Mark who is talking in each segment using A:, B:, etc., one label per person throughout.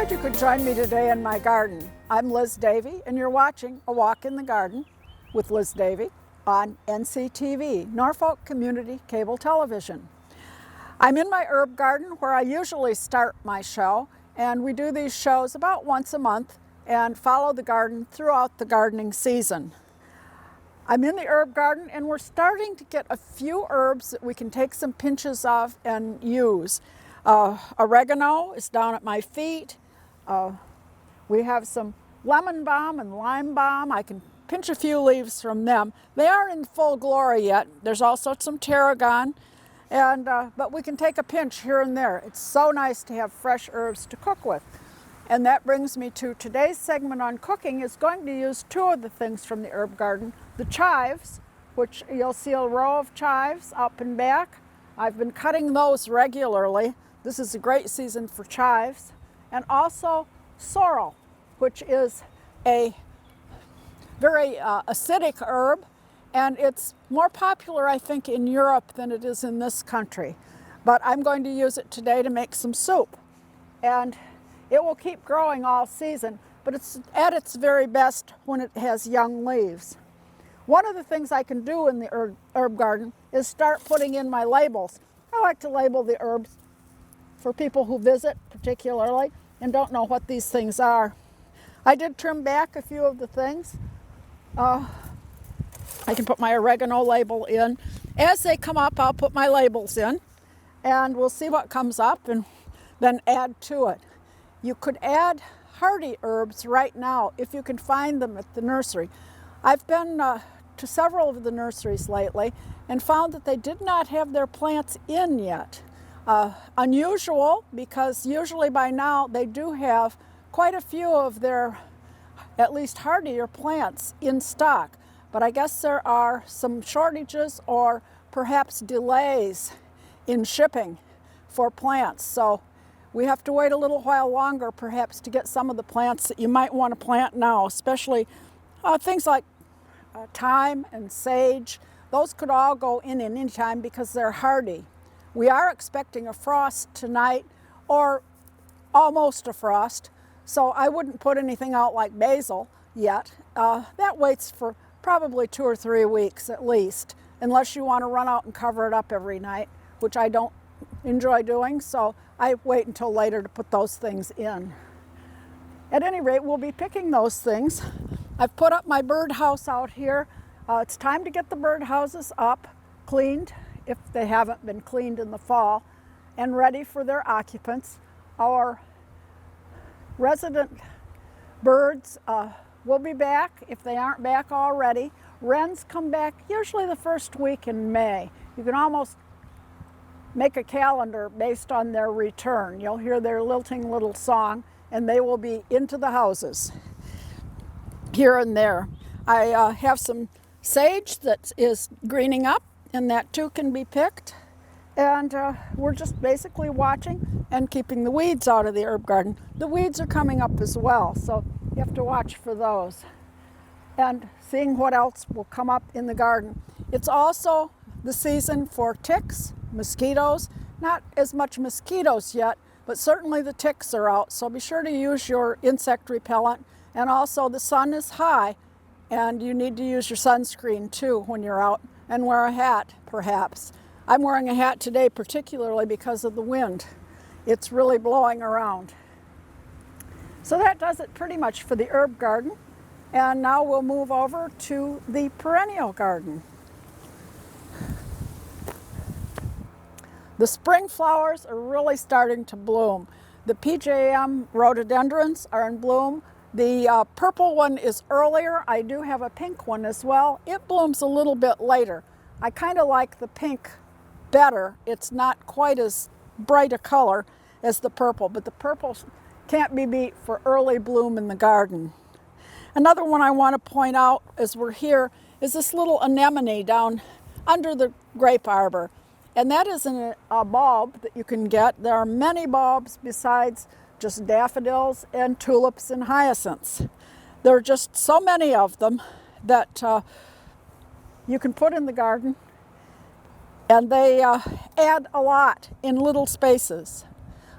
A: glad you could join me today in my garden. I'm Liz Davey, and you're watching A Walk in the Garden with Liz Davey on NCTV, Norfolk Community Cable Television. I'm in my herb garden where I usually start my show, and we do these shows about once a month and follow the garden throughout the gardening season. I'm in the herb garden, and we're starting to get a few herbs that we can take some pinches of and use. Oregano is down at my feet. We have some lemon balm and lime balm. I can pinch a few leaves from them. They aren't in full glory yet. There's also some tarragon, but we can take a pinch here and there. It's so nice to have fresh herbs to cook with. And that brings me to today's segment on cooking is going to use two of the things from the herb garden. The chives, which you'll see a row of chives up and back. I've been cutting those regularly. This is a great season for chives. And also sorrel, which is a very acidic herb, and it's more popular, I think, in Europe than it is in this country. But I'm going to use it today to make some soup. And it will keep growing all season, but it's at its very best when it has young leaves. One of the things I can do in the herb garden is start putting in my labels. I like to label the herbs for people who visit particularly and don't know what these things are. I did trim back a few of the things. I can put my oregano label in. As they come up, I'll put my labels in, and we'll see what comes up and then add to it. You could add hardy herbs right now if you can find them at the nursery. I've been to several of the nurseries lately and found that they did not have their plants in yet. Unusual, because usually by now they do have quite a few of their at least hardier plants in stock. But I guess there are some shortages or perhaps delays in shipping for plants. So we have to wait a little while longer perhaps to get some of the plants that you might want to plant now, especially things like thyme and sage. Those could all go in at any time because they're hardy. We are expecting a frost tonight, or almost a frost, so I wouldn't put anything out like basil yet. That waits for probably 2 or 3 weeks at least, unless you want to run out and cover it up every night, which I don't enjoy doing, so I wait until later to put those things in. At any rate, we'll be picking those things. I've put up my birdhouse out here. It's time to get the birdhouses up, cleaned, if they haven't been cleaned in the fall, and ready for their occupants. Our resident birds will be back if they aren't back already. Wrens come back usually the first week in May. You can almost make a calendar based on their return. You'll hear their lilting little song, and they will be into the houses here and there. I have some sage that is greening up, and that too can be picked. And we're just basically watching and keeping the weeds out of the herb garden. The weeds are coming up as well, so you have to watch for those. And seeing what else will come up in the garden. It's also the season for ticks, mosquitoes. Not as much mosquitoes yet, but certainly the ticks are out, so be sure to use your insect repellent. And also the sun is high, and you need to use your sunscreen too when you're out, and wear a hat perhaps. I'm wearing a hat today particularly because of the wind. It's really blowing around. So that does it pretty much for the herb garden. And now we'll move over to the perennial garden. The spring flowers are really starting to bloom. The PJM rhododendrons are in bloom. The purple one is earlier. I do have a pink one as well. It blooms a little bit later. I kind of like the pink better. It's not quite as bright a color as the purple, but the purple can't be beat for early bloom in the garden. Another one I want to point out as we're here is this little anemone down under the grape arbor. And that is a bulb that you can get. There are many bulbs besides just daffodils and tulips and hyacinths. There are just so many of them that you can put in the garden, and they add a lot in little spaces.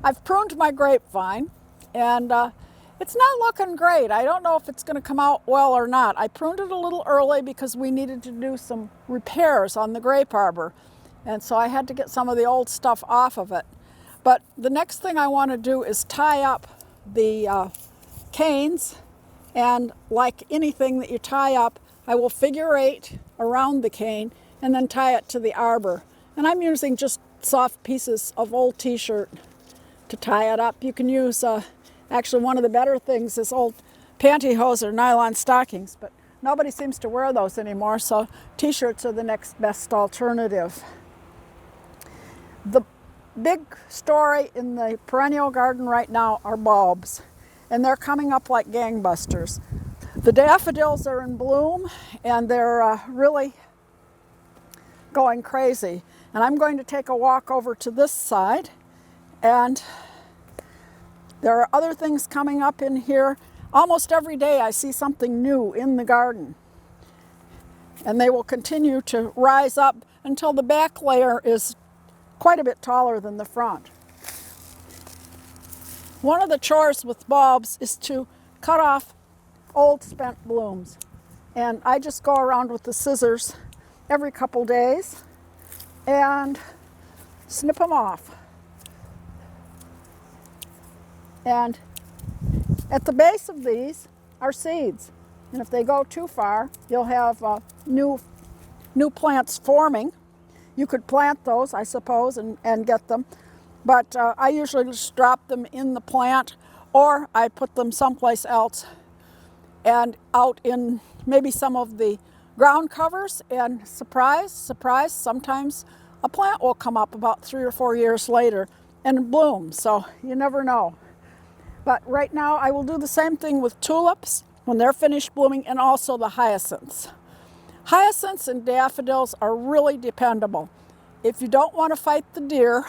A: I've pruned my grapevine, and it's not looking great. I don't know if it's going to come out well or not. I pruned it a little early because we needed to do some repairs on the grape arbor, and so I had to get some of the old stuff off of it. But the next thing I want to do is tie up the canes, and like anything that you tie up, I will figure 8 around the cane and then tie it to the arbor. And I'm using just soft pieces of old t-shirt to tie it up. You can use, actually one of the better things is old pantyhose or nylon stockings, but nobody seems to wear those anymore, so t-shirts are the next best alternative. The big story in the perennial garden right now are bulbs, and they're coming up like gangbusters. The daffodils are in bloom, and they're really going crazy. And I'm going to take a walk over to this side, and there are other things coming up in here. Almost every day I see something new in the garden, and they will continue to rise up until the back layer is quite a bit taller than the front. One of the chores with bulbs is to cut off old spent blooms, and I just go around with the scissors every couple days and snip them off. And at the base of these are seeds, and if they go too far, you'll have new plants forming. You could plant those, I suppose, and get them, but I usually just drop them in the plant, or I put them someplace else and out in maybe some of the ground covers, and surprise, surprise, sometimes a plant will come up about 3 or 4 years later and bloom, so you never know. But right now I will do the same thing with tulips when they're finished blooming, and also the hyacinths. Hyacinths and daffodils are really dependable. If you don't want to fight the deer,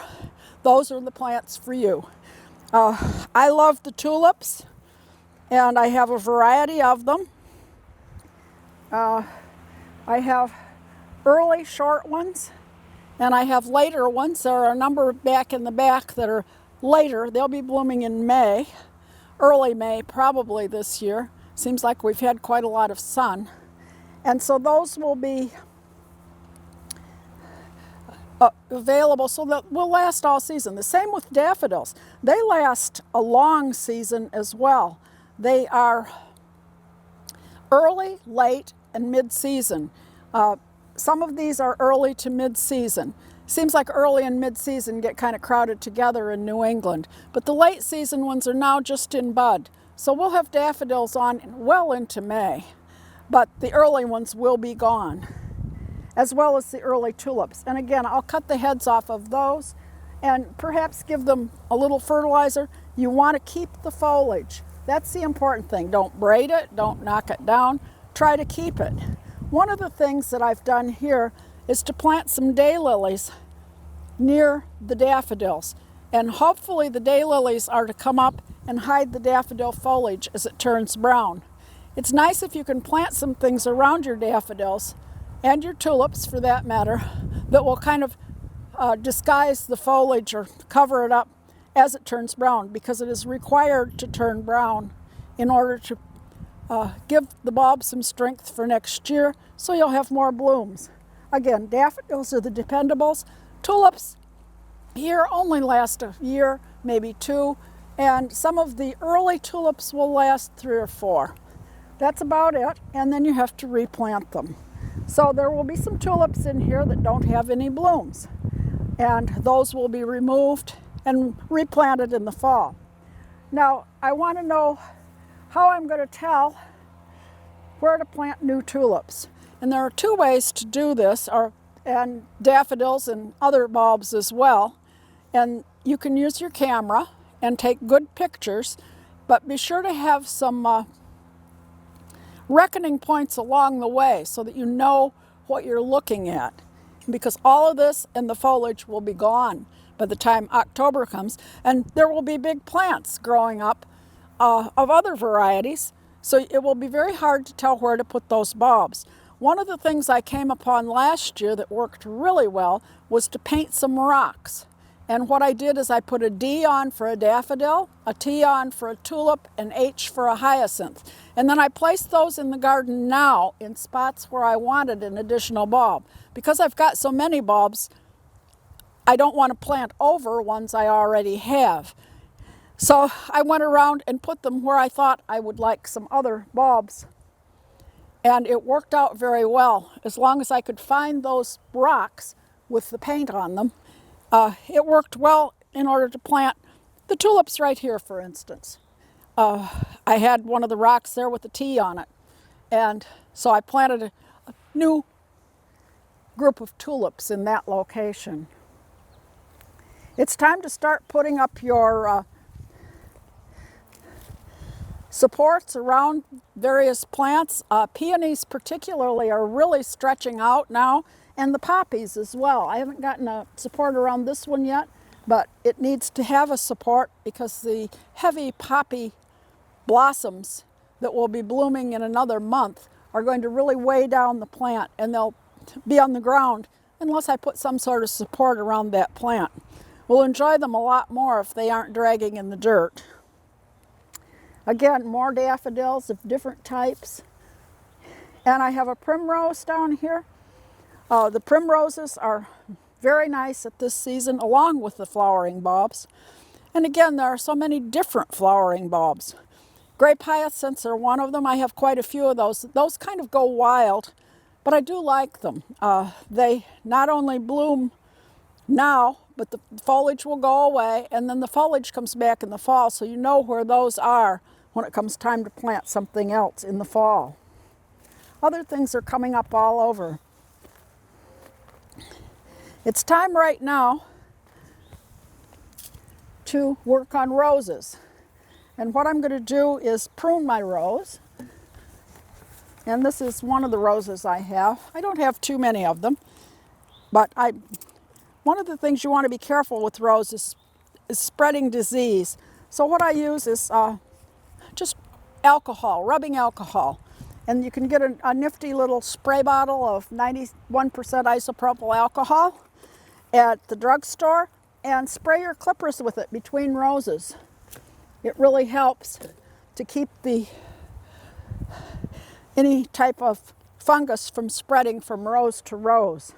A: those are the plants for you. I love the tulips, and I have a variety of them. I have early short ones, and I have later ones. There are a number back in the back that are later. They'll be blooming in May, early May probably this year. Seems like we've had quite a lot of sun. And so those will be available so that will last all season. The same with daffodils. They last a long season as well. They are early, late, and mid-season. Some of these are early to mid-season. Seems like early and mid-season get kind of crowded together in New England, but the late season ones are now just in bud. So we'll have daffodils on well into May, but the early ones will be gone, as well as the early tulips. And again, I'll cut the heads off of those and perhaps give them a little fertilizer. You want to keep the foliage. That's the important thing. Don't braid it, don't knock it down, try to keep it. One of the things that I've done here is to plant some daylilies near the daffodils. And hopefully the daylilies are to come up and hide the daffodil foliage as it turns brown. It's nice if you can plant some things around your daffodils, and your tulips for that matter, that will kind of disguise the foliage or cover it up as it turns brown, because it is required to turn brown in order to give the bulb some strength for next year, so you'll have more blooms. Again, daffodils are the dependables. Tulips here only last a year, maybe 2, and some of the early tulips will last 3 or 4. That's about it, and then you have to replant them. So there will be some tulips in here that don't have any blooms, and those will be removed and replanted in the fall. Now, I want to know how I'm going to tell where to plant new tulips. And there are 2 ways to do this, and daffodils and other bulbs as well. And you can use your camera and take good pictures, but be sure to have some reckoning points along the way so that you know what you're looking at, because all of this and the foliage will be gone by the time October comes, and there will be big plants growing up of other varieties, so it will be very hard to tell where to put those bulbs. One of the things I came upon last year that worked really well was to paint some rocks And what I did is I put a D on for a daffodil, a T on for a tulip, an H for a hyacinth. And then I placed those in the garden now in spots where I wanted an additional bulb. Because I've got so many bulbs, I don't want to plant over ones I already have. So I went around and put them where I thought I would like some other bulbs. And it worked out very well. As long as I could find those rocks with the paint on them, it worked well in order to plant the tulips right here, for instance. I had one of the rocks there with the T on it. And so I planted a new group of tulips in that location. It's time to start putting up your supports around various plants. Peonies particularly are really stretching out now, and the poppies as well. I haven't gotten a support around this one yet, but it needs to have a support because the heavy poppy blossoms that will be blooming in another month are going to really weigh down the plant, and they'll be on the ground unless I put some sort of support around that plant. We'll enjoy them a lot more if they aren't dragging in the dirt. Again, more daffodils of different types. And I have a primrose down here. The primroses are very nice at this season, along with the flowering bulbs. And again, there are so many different flowering bulbs. Grape hyacinths are one of them. I have quite a few of those. Those kind of go wild, but I do like them. They not only bloom now, but the foliage will go away, and then the foliage comes back in the fall, so you know where those are when it comes time to plant something else in the fall. Other things are coming up all over. It's time right now to work on roses. And what I'm going to do is prune my rose. And this is one of the roses I have. I don't have too many of them, but one of the things you want to be careful with roses is spreading disease. So what I use is just alcohol, rubbing alcohol. And you can get a nifty little spray bottle of 91% isopropyl alcohol at the drugstore and spray your clippers with it between roses. It really helps to keep any type of fungus from spreading from rose to rose.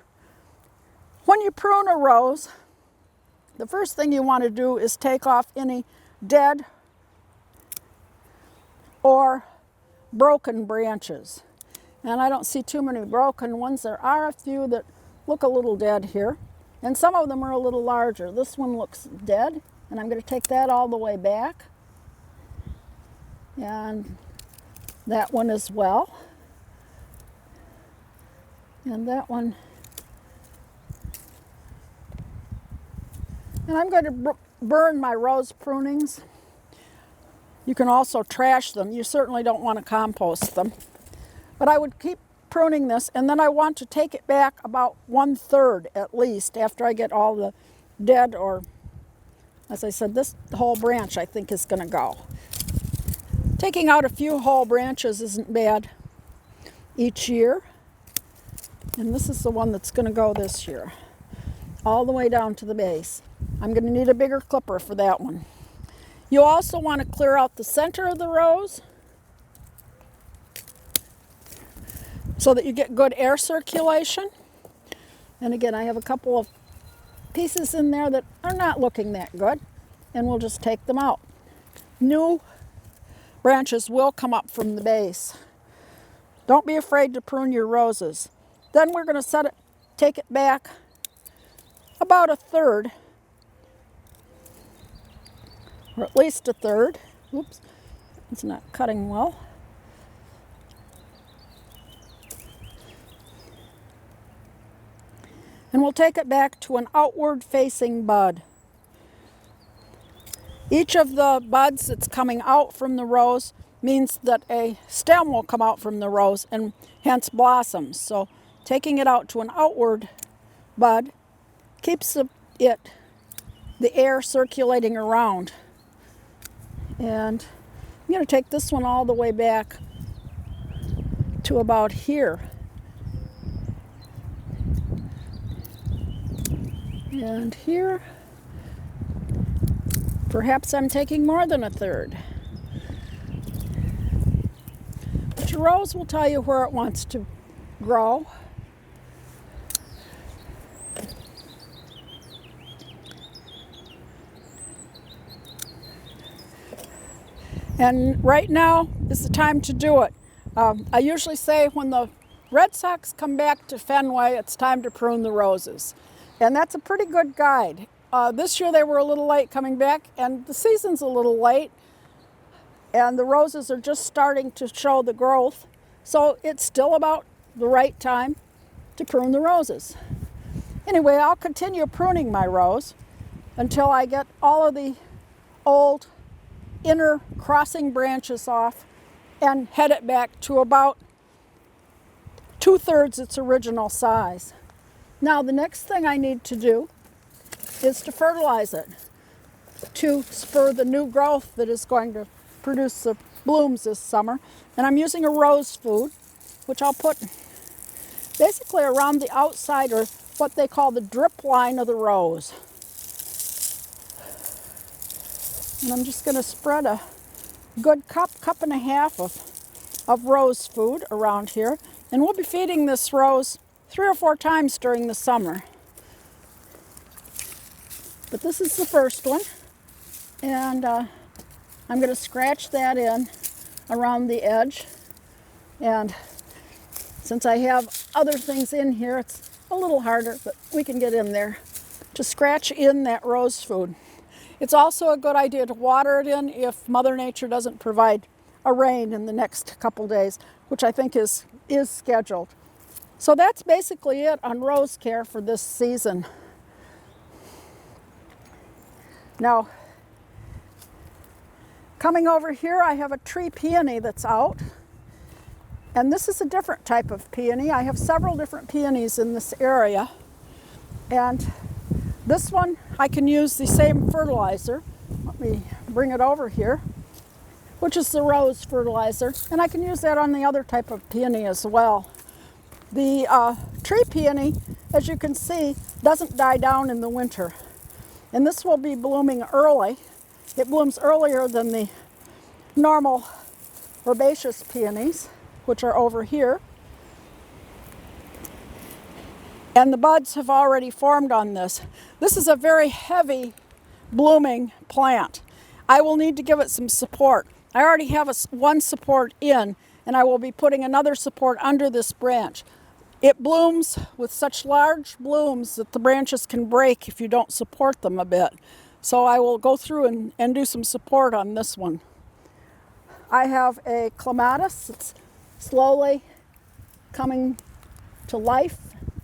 A: When you prune a rose, the first thing you want to do is take off any dead or broken branches. And I don't see too many broken ones. There are a few that look a little dead here, and some of them are a little larger. This one looks dead, and I'm going to take that all the way back. And that one as well. And that one. And I'm going to burn my rose prunings. You can also trash them. You certainly don't want to compost them. But I would keep pruning this, and then I want to take it back about 1/3 at least after I get all the dead, or as I said, this whole branch I think is going to go. Taking out a few whole branches isn't bad each year. And this is the one that's going to go this year, all the way down to the base. I'm going to need a bigger clipper for that one. You also want to clear out the center of the rose so that you get good air circulation. And again, I have a couple of pieces in there that are not looking that good, and we'll just take them out. New branches will come up from the base. Don't be afraid to prune your roses. Then we're going to take it back about 1/3, or at least 1/3. Oops, it's not cutting well. And we'll take it back to an outward facing bud. Each of the buds that's coming out from the rose means that a stem will come out from the rose and hence blossoms. So taking it out to an outward bud keeps the air circulating around. And I'm going to take this one all the way back to about here. And here, Perhaps I'm taking more than a third. But your rose will tell you where it wants to grow. And right now is the time to do it. I usually say when the Red Sox come back to Fenway, it's time to prune the roses. And that's a pretty good guide. This year they were a little late coming back, and the season's a little late, and the roses are just starting to show the growth. So it's still about the right time to prune the roses. Anyway, I'll continue pruning my rose until I get all of the old inner crossing branches off and head it back to about 2/3 its original size. Now the next thing I need to do is to fertilize it to spur the new growth that is going to produce the blooms this summer. And I'm using a rose food, which I'll put basically around the outside, or what they call the drip line of the rose. And I'm just going to spread a good cup and a half of rose food around here. And we'll be feeding this rose 3 or 4 times during the summer. But this is the first one. And I'm going to scratch that in around the edge. And since I have other things in here, it's a little harder, but we can get in there to scratch in that rose food. It's also a good idea to water it in if Mother Nature doesn't provide a rain in the next couple days, which I think is scheduled. So that's basically it on rose care for this season. Now, coming over here, I have a tree peony that's out. And this is a different type of peony. I have several different peonies in this area. And this one, I can use the same fertilizer. Let me bring it over here, which is the rose fertilizer. And I can use that on the other type of peony as well. The tree peony, as you can see, doesn't die down in the winter. And this will be blooming early. It blooms earlier than the normal herbaceous peonies, which are over here. And the buds have already formed on this. This is a very heavy blooming plant. I will need to give it some support. I already have one support in, and I will be putting another support under this branch. It blooms with such large blooms that the branches can break if you don't support them a bit. So I will go through and do some support on this one. I have a Clematis. It's slowly coming to life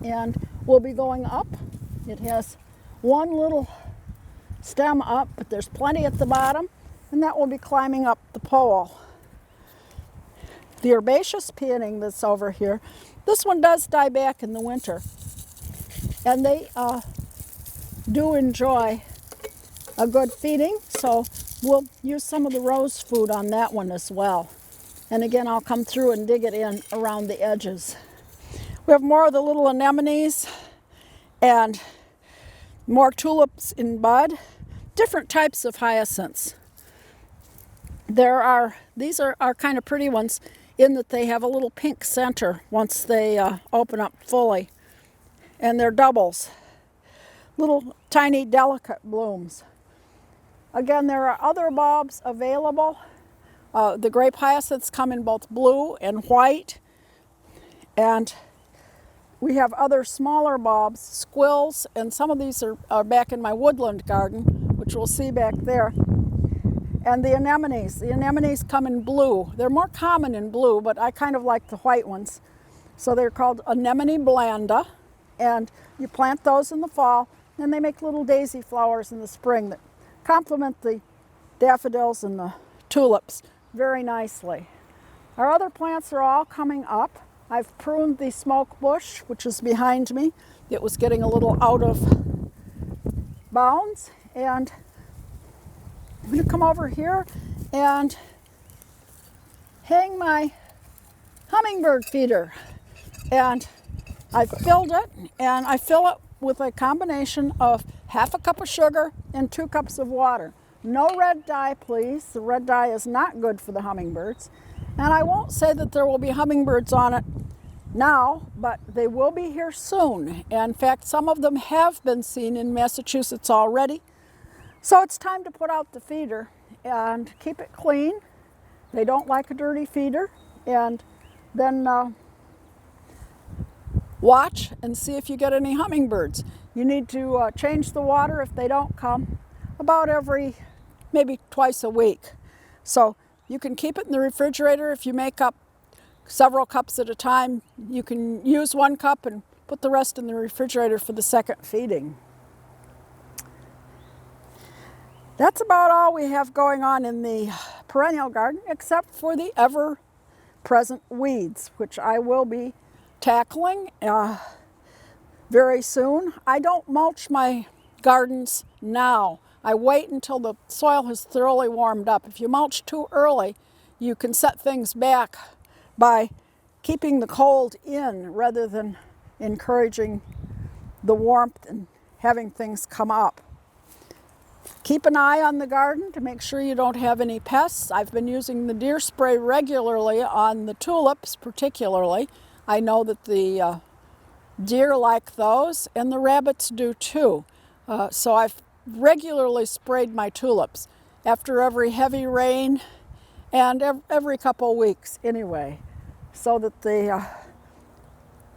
A: and will be going up. It has one little stem up, but there's plenty at the bottom, and that will be climbing up the pole. The herbaceous peony that's over here, this one does die back in the winter, and they do enjoy a good feeding, so we'll use some of the rose food on that one as well. And again, I'll come through and dig it in around the edges. We have more of the little anemones and more tulips in bud, different types of hyacinths. These are kind of pretty ones in that they have a little pink center once they open up fully. And they're doubles, little tiny delicate blooms. Again, there are other bulbs available. The grape hyacinths come in both blue and white. And we have other smaller bulbs, squills, and some of these are back in my woodland garden, which we'll see back there. And the anemones come in blue. They're more common in blue, but I kind of like the white ones. So they're called Anemone blanda, and you plant those in the fall, and they make little daisy flowers in the spring that complement the daffodils and the tulips very nicely. Our other plants are all coming up. I've pruned the smoke bush, which is behind me. It was getting a little out of bounds, and I'm going to come over here and hang my hummingbird feeder. And I've filled it, and I fill it with a combination of 1/2 cup of sugar and 2 cups of water. No red dye, please. The red dye is not good for the hummingbirds. And I won't say that there will be hummingbirds on it now, but they will be here soon. And in fact, some of them have been seen in Massachusetts already. So it's time to put out the feeder and keep it clean. They don't like a dirty feeder. And then watch and see if you get any hummingbirds. You need to change the water if they don't come about every, maybe twice a week. So you can keep it in the refrigerator. If you make up several cups at a time, you can use 1 cup and put the rest in the refrigerator for the second feeding. That's about all we have going on in the perennial garden, except for the ever-present weeds, which I will be tackling very soon. I don't mulch my gardens now. I wait until the soil has thoroughly warmed up. If you mulch too early, you can set things back by keeping the cold in rather than encouraging the warmth and having things come up. Keep an eye on the garden to make sure you don't have any pests. I've been using the deer spray regularly on the tulips particularly. I know that the deer like those and the rabbits do too. So I've regularly sprayed my tulips after every heavy rain and every couple of weeks anyway, so that the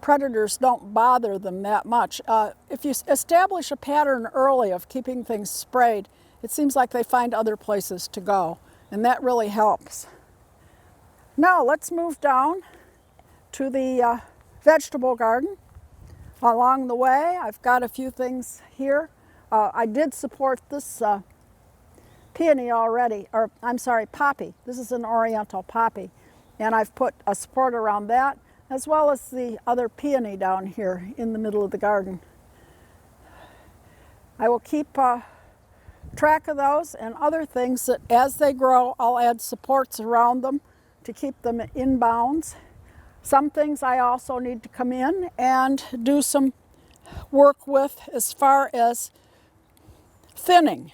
A: predators don't bother them that much. If you establish a pattern early of keeping things sprayed, it seems like they find other places to go, and that really helps. Now let's move down to the vegetable garden. Along the way, I've got a few things here. I did support this peony already, or I'm sorry, poppy. This is an Oriental Poppy, and I've put a support around that, as well as the other peony down here in the middle of the garden. I will keep track of those and other things that as they grow, I'll add supports around them to keep them in bounds. Some things I also need to come in and do some work with as far as thinning.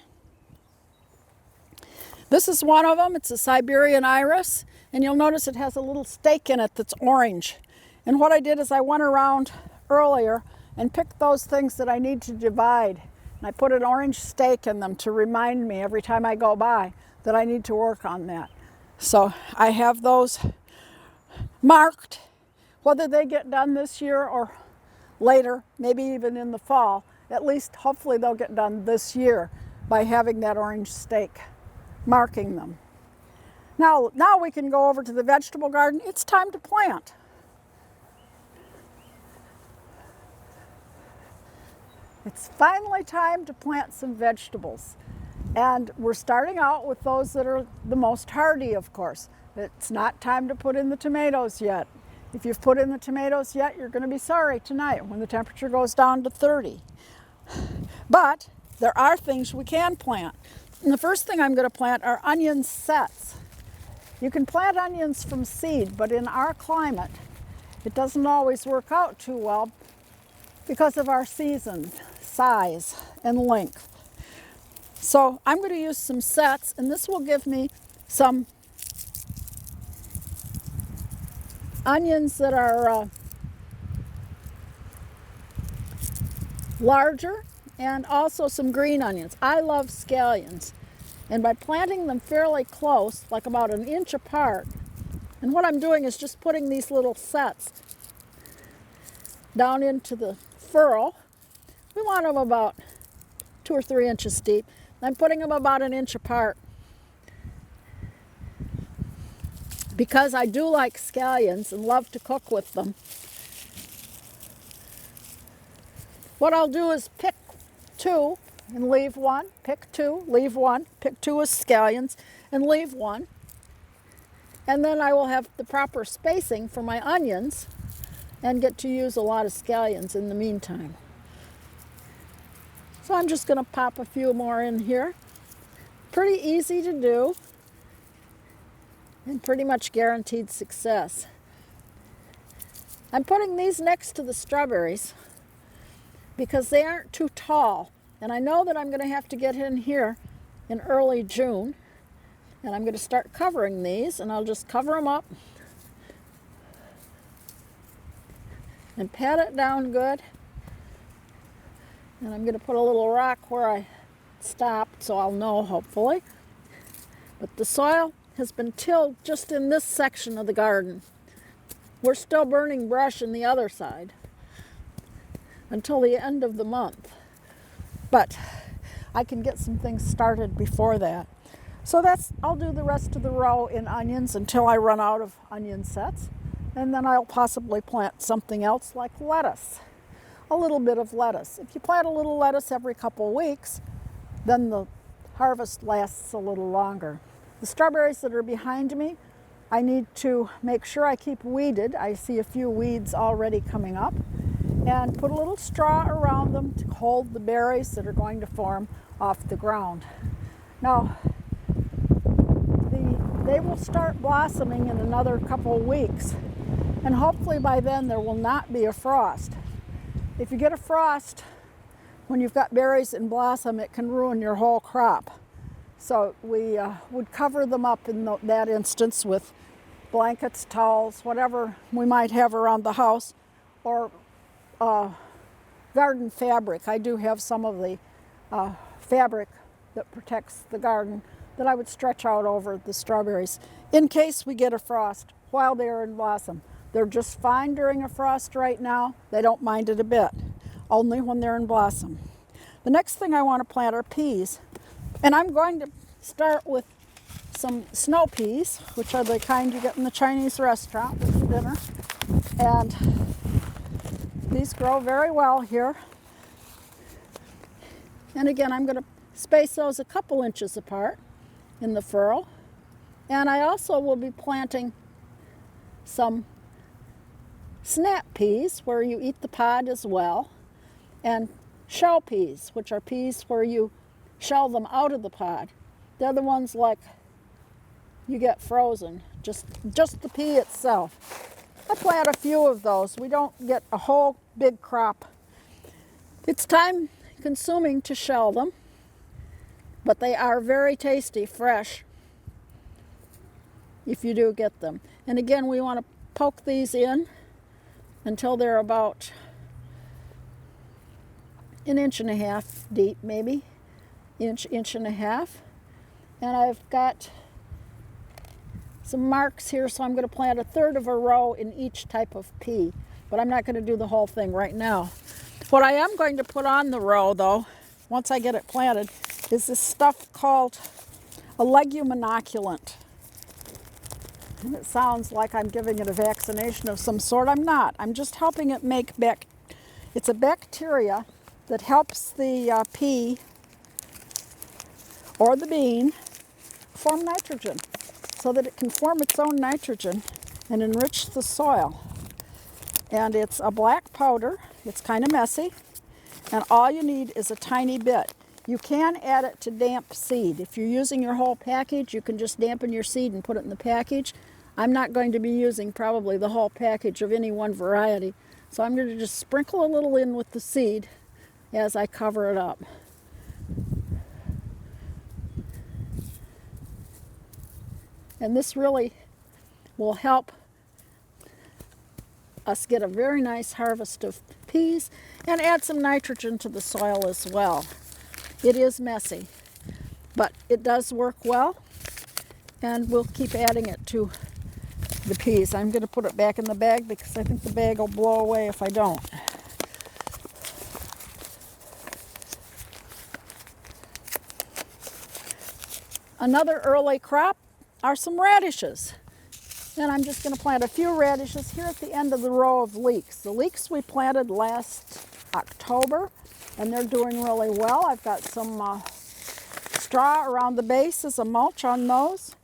A: This is one of them. It's a Siberian Iris, and you'll notice it has a little stake in it that's orange. And what I did is I went around earlier and picked those things that I need to divide. And I put an orange stake in them to remind me every time I go by that I need to work on that. So I have those marked. Whether they get done this year or later, maybe even in the fall, at least hopefully they'll get done this year by having that orange stake marking them. Now we can go over to the vegetable garden. It's time to plant. It's finally time to plant some vegetables. And we're starting out with those that are the most hardy, of course. It's not time to put in the tomatoes yet. If you've put in the tomatoes yet, you're going to be sorry tonight when the temperature goes down to 30. But there are things we can plant. And the first thing I'm going to plant are onion sets. You can plant onions from seed, but in our climate, it doesn't always work out too well because of our season, size, and length. So I'm going to use some sets, and this will give me some onions that are larger, and also some green onions. I love scallions, and by planting them fairly close, like about an inch apart, and what I'm doing is just putting these little sets down into the furrow. We want them about 2 or 3 inches deep. I'm putting them about an inch apart because I do like scallions and love to cook with them. What I'll do is pick 2 and leave 1, pick 2, leave 1, pick 2 as scallions and leave 1. And then I will have the proper spacing for my onions and get to use a lot of scallions in the meantime. So I'm just going to pop a few more in here. Pretty easy to do and pretty much guaranteed success. I'm putting these next to the strawberries because they aren't too tall, and I know that I'm going to have to get in here in early June. And I'm going to start covering these, and I'll just cover them up and pat it down good. And I'm going to put a little rock where I stopped so I'll know, hopefully. But the soil has been tilled just in this section of the garden. We're still burning brush in the other side until the end of the month. But I can get some things started before that. So I'll do the rest of the row in onions until I run out of onion sets. And then I'll possibly plant something else like lettuce. A little bit of lettuce. If you plant a little lettuce every couple weeks, then the harvest lasts a little longer. The strawberries that are behind me, I need to make sure I keep weeded. I see a few weeds already coming up. And put a little straw around them to hold the berries that are going to form off the ground. Now, they will start blossoming in another couple of weeks. And hopefully by then there will not be a frost. If you get a frost when you've got berries in blossom, it can ruin your whole crop. So we would cover them up in that instance with blankets, towels, whatever we might have around the house, or garden fabric. I do have some of the fabric that protects the garden that I would stretch out over the strawberries in case we get a frost while they're in blossom. They're just fine during a frost right now. They don't mind it a bit, only when they're in blossom. The next thing I want to plant are peas. And I'm going to start with some snow peas, which are the kind you get in the Chinese restaurant with dinner. And these grow very well here. And again, I'm going to space those a couple inches apart in the furrow. And I also will be planting some snap peas, where you eat the pod as well, and shell peas, which are peas where you shell them out of the pod. They're the ones like you get frozen, just the pea itself. I plant a few of those. We don't get a whole big crop. It's time consuming to shell them, but they are very tasty fresh if you do get them. And again, we want to poke these in until they're about an inch and a half deep, maybe inch and a half. And I've got some marks here, so I'm going to plant a third of a row in each type of pea, but I'm not going to do the whole thing right now. What I am going to put on the row, though, once I get it planted, is this stuff called a Legume Inoculant. And it sounds like I'm giving it a vaccination of some sort. I'm not. I'm just helping it make it's a bacteria that helps the pea or the bean form nitrogen so that it can form its own nitrogen and enrich the soil. And it's a black powder. It's kind of messy. And all you need is a tiny bit. You can add it to damp seed. If you're using your whole package, you can just dampen your seed and put it in the package. I'm not going to be using probably the whole package of any one variety. So I'm going to just sprinkle a little in with the seed as I cover it up. And this really will help us get a very nice harvest of peas and add some nitrogen to the soil as well. It is messy, but it does work well, and we'll keep adding it to the peas. I'm going to put it back in the bag because I think the bag will blow away if I don't. Another early crop are some radishes. And I'm just going to plant a few radishes here at the end of the row of leeks. The leeks we planted last October, and they're doing really well. I've got some straw around the base as a mulch on those,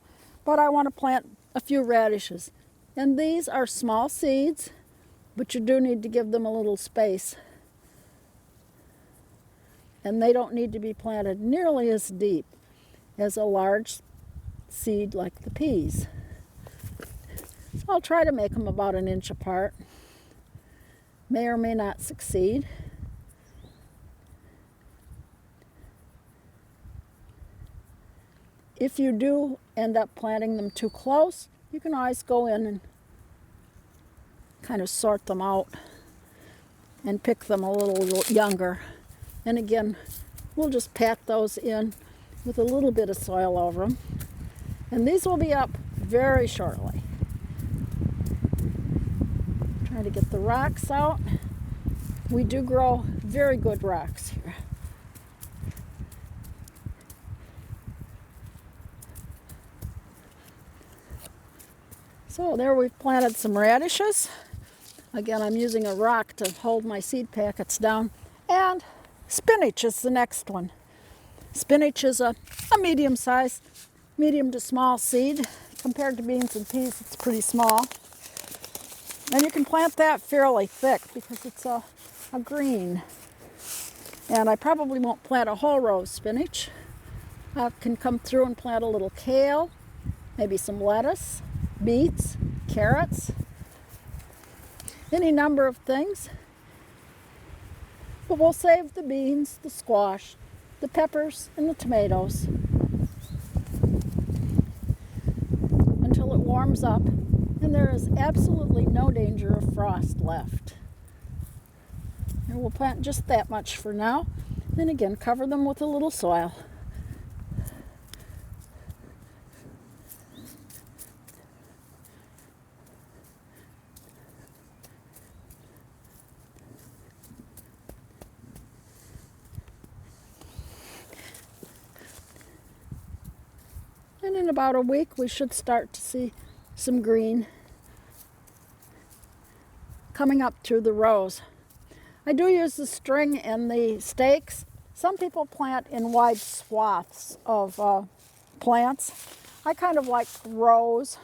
A: but I want to plant a few radishes. And these are small seeds, but you do need to give them a little space. And they don't need to be planted nearly as deep as a large seed like the peas. I'll try to make them about an inch apart. May or may not succeed. if you do end up planting them too close, you can always go in and kind of sort them out and pick them a little younger. And again, we'll just pat those in with a little bit of soil over them. And these will be up very shortly. Trying to get the rocks out. We do grow very good rocks here. So there we've planted some radishes. Again, I'm using a rock to hold my seed packets down. And spinach is the next one. Spinach is a medium size, medium to small seed. Compared to beans and peas, it's pretty small. And you can plant that fairly thick because it's a green. And I probably won't plant a whole row of spinach. I can come through and plant a little kale, maybe some lettuce, beets, carrots, any number of things. But we'll save the beans, the squash, the peppers, and the tomatoes until it warms up and there is absolutely no danger of frost left. And we'll plant just that much for now. And again, cover them with a little soil. And in about a week, we should start to see some green coming up through the rows. I do use the string and the stakes. Some people plant in wide swaths of plants. I kind of like rows.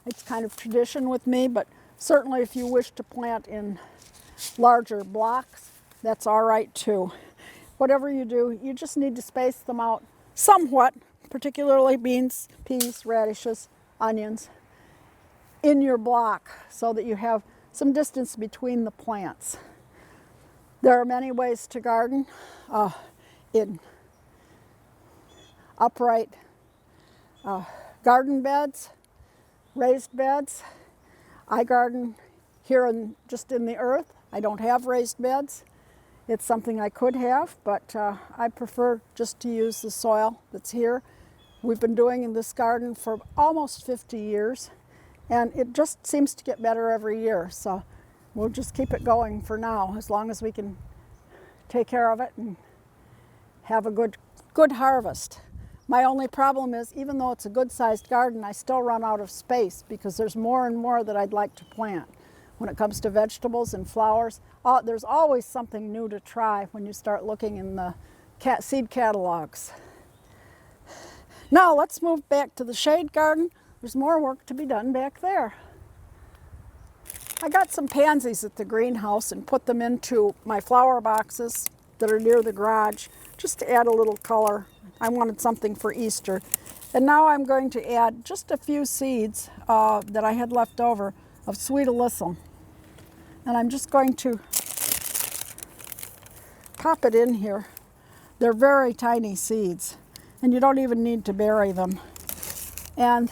A: It's kind of tradition with me, but certainly if you wish to plant in larger blocks, that's all right too. Whatever you do, you just need to space them out somewhat, particularly beans, peas, radishes, onions, in your block so that you have some distance between the plants. There are many ways to garden in upright garden beds, raised beds. I garden here just in the earth. I don't have raised beds. It's something I could have, but I prefer just to use the soil that's here. We've been doing in this garden for almost 50 years, and it just seems to get better every year. So we'll just keep it going for now, as long as we can take care of it and have a good harvest. My only problem is, even though it's a good-sized garden, I still run out of space because there's more and more that I'd like to plant. When it comes to vegetables and flowers, there's always something new to try when you start looking in the seed catalogs. Now let's move back to the shade garden. There's more work to be done back there. I got some pansies at the greenhouse and put them into my flower boxes that are near the garage, just to add a little color. I wanted something for Easter. And now I'm going to add just a few seeds that I had left over of sweet alyssum. And I'm just going to pop it in here. They're very tiny seeds, and you don't even need to bury them. And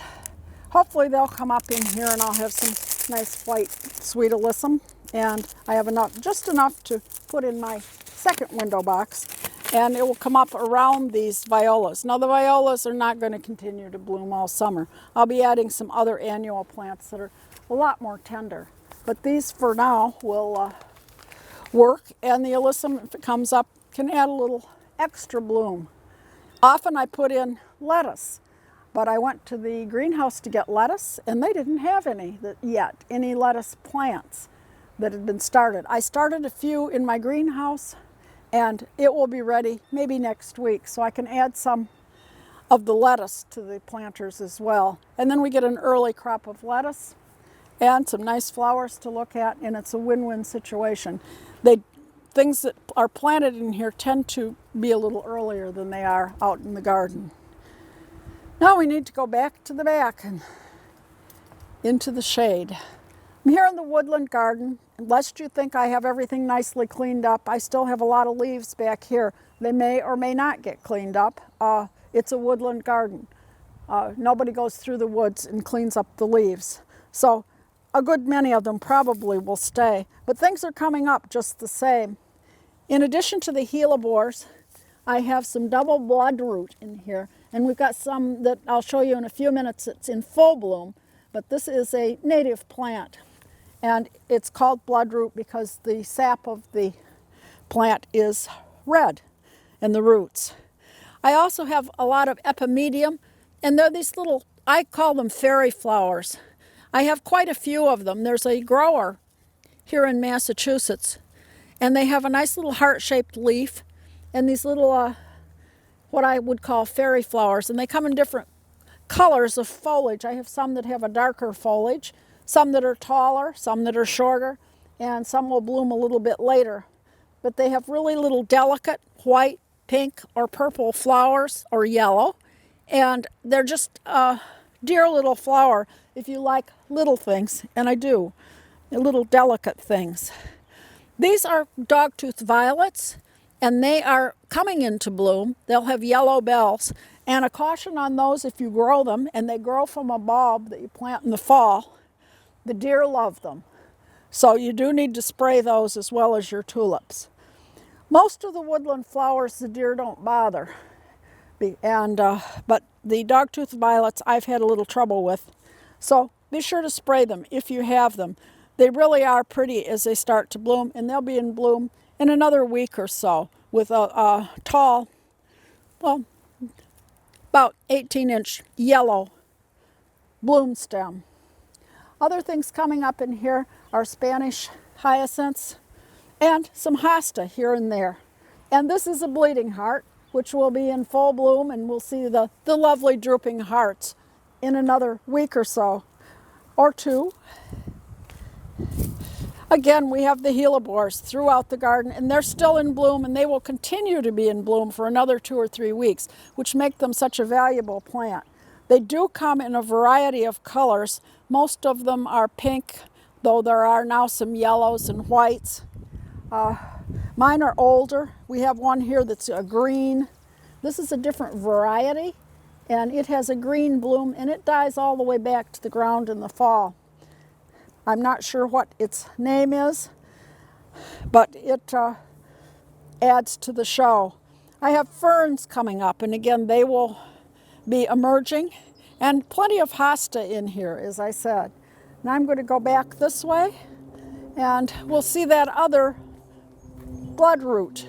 A: hopefully they'll come up in here and I'll have some nice white sweet alyssum. And I have just enough to put in my second window box, and it will come up around these violas. Now the violas are not going to continue to bloom all summer. I'll be adding some other annual plants that are a lot more tender. But these for now will work, and the alyssum, if it comes up, can add a little extra bloom. Often I put in lettuce, but I went to the greenhouse to get lettuce, and they didn't have any yet, any lettuce plants that had been started. I started a few in my greenhouse, and it will be ready maybe next week, so I can add some of the lettuce to the planters as well. And then we get an early crop of lettuce and some nice flowers to look at, and it's a win-win situation. Things that are planted in here tend to be a little earlier than they are out in the garden. Now we need to go back to the back and into the shade. I'm here in the Woodland Garden. Lest you think I have everything nicely cleaned up, I still have a lot of leaves back here. They may or may not get cleaned up. It's a woodland garden. Nobody goes through the woods and cleans up the leaves. So a good many of them probably will stay, but things are coming up just the same. In addition to the hellebores, I have some double bloodroot in here, and we've got some that I'll show you in a few minutes that's in full bloom, but this is a native plant, and it's called bloodroot because the sap of the plant is red in the roots. I also have a lot of epimedium, and they're these little, I call them fairy flowers. I have quite a few of them. There's a grower here in Massachusetts, and they have a nice little heart-shaped leaf and these little, what I would call fairy flowers, and they come in different colors of foliage. I have some that have a darker foliage, some that are taller, some that are shorter, and some will bloom a little bit later. But they have really little delicate white, pink, or purple flowers, or yellow, and they're just a dear little flower if you like little things, and I do, little delicate things. These are dogtooth violets, and they are coming into bloom. They'll have yellow bells, and a caution on those: if you grow them and they grow from a bulb that you plant in the fall, the deer love them. So you do need to spray those as well as your tulips. Most of the woodland flowers the deer don't bother, but the dogtooth violets I've had a little trouble with. So be sure to spray them if you have them. They really are pretty as they start to bloom, and they'll be in bloom in another week or so with a tall, well, about 18-inch yellow bloom stem. Other things coming up in here are Spanish hyacinths and some hosta here and there. And this is a bleeding heart, which will be in full bloom, and we'll see the lovely drooping hearts in another week or so, or two. Again, we have the hellebores throughout the garden, and they're still in bloom, and they will continue to be in bloom for another 2 or 3 weeks, which make them such a valuable plant. They do come in a variety of colors. Most of them are pink, though there are now some yellows and whites. Mine are older. We have one here that's a green. This is a different variety, and it has a green bloom, and it dies all the way back to the ground in the fall. I'm not sure what its name is, but it adds to the show. I have ferns coming up, and again, they will be emerging, and plenty of hosta in here, as I said. Now I'm going to go back this way, and we'll see that other bloodroot.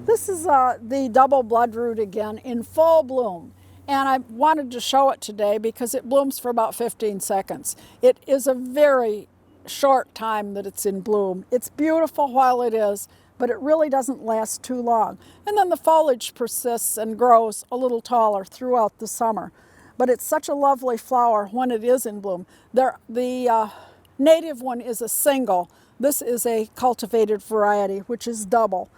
A: This is the double bloodroot again in full bloom. And I wanted to show it today because it blooms for about 15 seconds. It is a very short time that it's in bloom. It's beautiful while it is, but it really doesn't last too long. And then the foliage persists and grows a little taller throughout the summer. But it's such a lovely flower when it is in bloom. The native one is a single. This is a cultivated variety, which is double.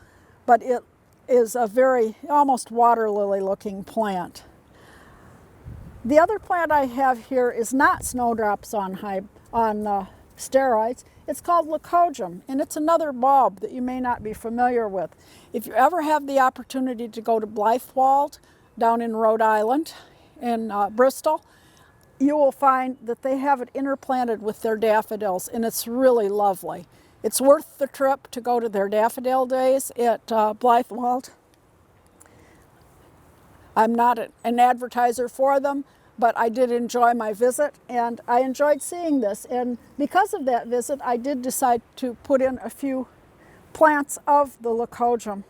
A: But it is a very almost water lily looking plant. The other plant I have here is not snowdrops on steroids. It's called Lycojum, and it's another bulb that you may not be familiar with. If you ever have the opportunity to go to Blythewald down in Rhode Island, in Bristol, you will find that they have it interplanted with their daffodils, and it's really lovely. It's worth the trip to go to their daffodil days at Blythewald. I'm not an advertiser for them, but I did enjoy my visit, and I enjoyed seeing this. And because of that visit, I did decide to put in a few plants of the Lycojum.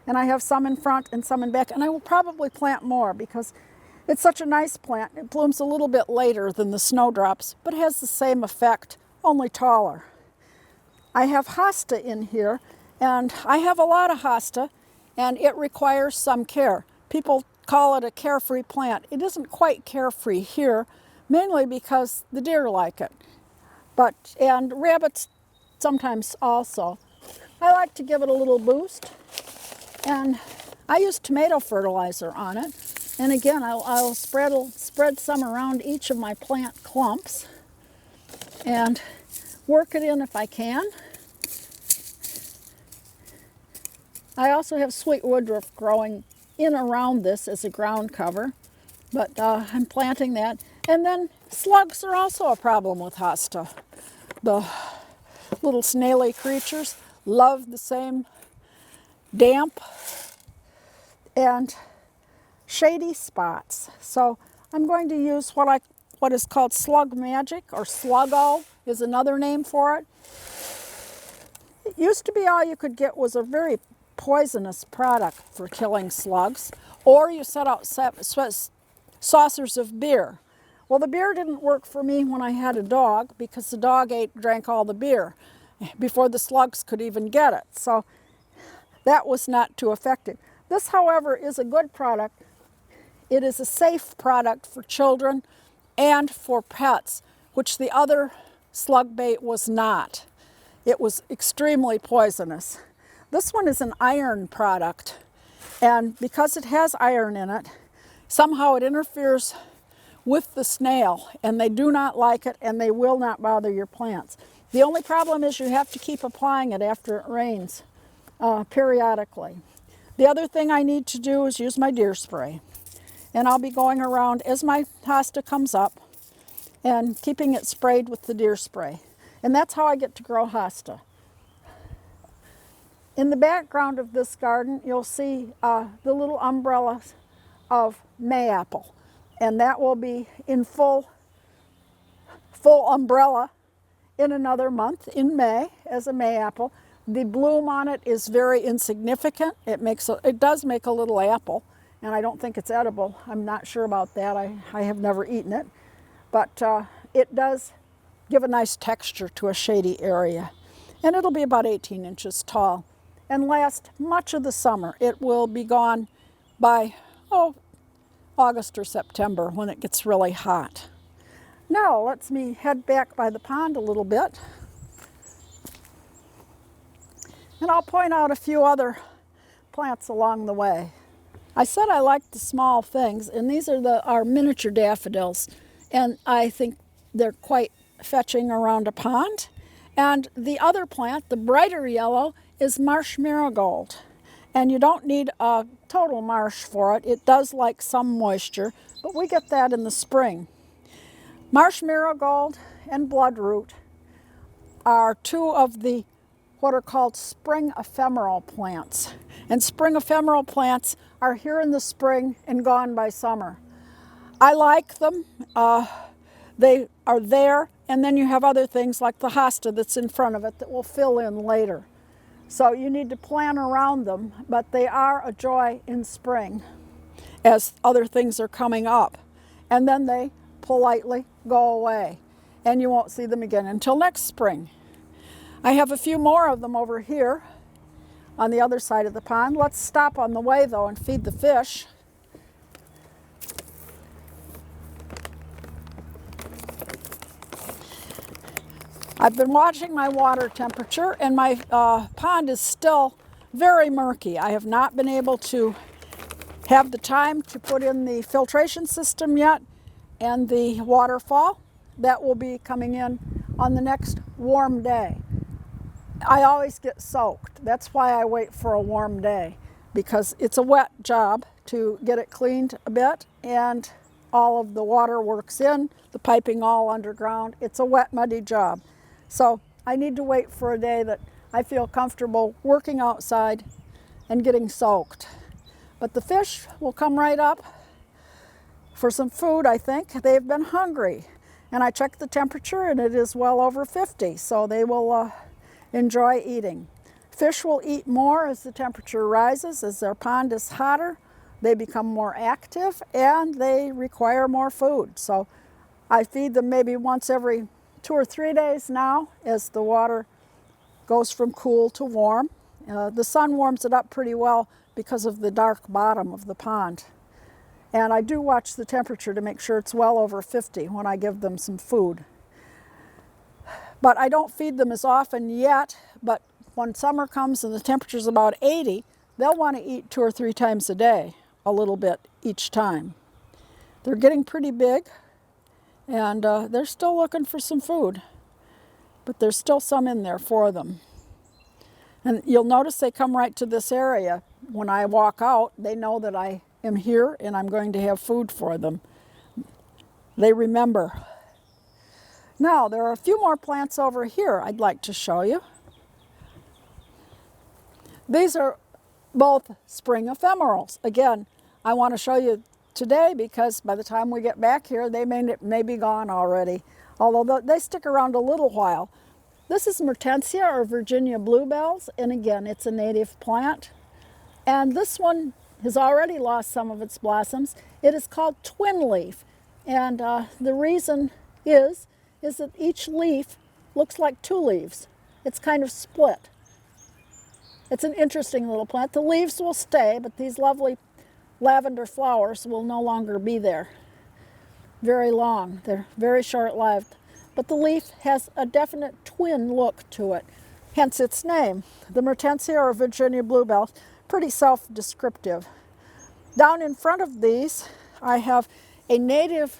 A: And I have some in front and some in back, and I will probably plant more because it's such a nice plant. It blooms a little bit later than the snowdrops, but has the same effect, only taller. I have hosta in here, and I have a lot of hosta, and it requires some care. People call it a carefree plant. It isn't quite carefree here, mainly because the deer like it, and rabbits sometimes also. I like to give it a little boost, and I use tomato fertilizer on it. And again, I'll spread some around each of my plant clumps and work it in if I can. I also have sweet woodruff growing in around this as a ground cover. But I'm planting that. And then slugs are also a problem with hosta. The little snaily creatures love the same damp and shady spots. So I'm going to use what is called Slug Magic, or Sluggo is another name for it. It used to be all you could get was a very poisonous product for killing slugs, or you set out saucers of beer. Well, the beer didn't work for me when I had a dog, because the dog drank all the beer before the slugs could even get it. So that was not too effective. This, however, is a good product. It is a safe product for children and for pets, which the other slug bait was not. It was extremely poisonous. This one is an iron product, and because it has iron in it, somehow it interferes with the snail, and they do not like it, and they will not bother your plants. The only problem is you have to keep applying it after it rains periodically. The other thing I need to do is use my deer spray, and I'll be going around as my hosta comes up and keeping it sprayed with the deer spray. And that's how I get to grow hosta. In the background of this garden, you'll see the little umbrellas of mayapple, and that will be in full umbrella in another month, in May, as a mayapple. The bloom on it is very insignificant. It does make a little apple, and I don't think it's edible. I'm not sure about that. I have never eaten it, but it does give a nice texture to a shady area. And it'll be about 18 inches tall and last much of the summer. It will be gone by, August or September, when it gets really hot. Now, let me head back by the pond a little bit. And I'll point out a few other plants along the way. I said I liked the small things, and these are our miniature daffodils. And I think they're quite fetching around a pond. And the other plant, the brighter yellow, is marsh marigold. And you don't need a total marsh for it. It does like some moisture, but we get that in the spring. Marsh marigold and bloodroot are two of the what are called spring ephemeral plants. And spring ephemeral plants are here in the spring and gone by summer. I like them. They are there, and then you have other things like the hosta that's in front of it that will fill in later. So you need to plan around them, but they are a joy in spring as other things are coming up. And then they politely go away, and you won't see them again until next spring. I have a few more of them over here on the other side of the pond. Let's stop on the way, though, and feed the fish. I've been watching my water temperature, and my pond is still very murky. I have not been able to have the time to put in the filtration system yet, and the waterfall that will be coming in on the next warm day. I always get soaked. That's why I wait for a warm day, because it's a wet job to get it cleaned a bit, and all of the water works in, the piping all underground. It's a wet, muddy job. So I need to wait for a day that I feel comfortable working outside and getting soaked. But the fish will come right up for some food, I think. They've been hungry. And I checked the temperature, and it is well over 50, so they will enjoy eating. Fish will eat more as the temperature rises. As their pond is hotter, they become more active, and they require more food. So I feed them maybe once every 2 or 3 days now as the water goes from cool to warm. The sun warms it up pretty well because of the dark bottom of the pond. And I do watch the temperature to make sure it's well over 50 when I give them some food. But I don't feed them as often yet, but when summer comes and the temperature's about 80, they'll want to eat 2 or 3 times a day, a little bit each time. They're getting pretty big, and they're still looking for some food, but there's still some in there for them. And you'll notice they come right to this area. When I walk out, they know that I am here and I'm going to have food for them. They remember. Now, there are a few more plants over here I'd like to show you. These are both spring ephemerals. Again, I want to show you today because by the time we get back here, they may be gone already, although they stick around a little while. This is Martensia or Virginia Bluebells, and again, it's a native plant. And this one has already lost some of its blossoms. It is called twin leaf, and the reason is that each leaf looks like two leaves. It's kind of split. It's an interesting little plant. The leaves will stay, but these lovely lavender flowers will no longer be there very long. They're very short-lived. But the leaf has a definite twin look to it, hence its name. The Martensia or Virginia Bluebell, pretty self-descriptive. Down in front of these, I have a native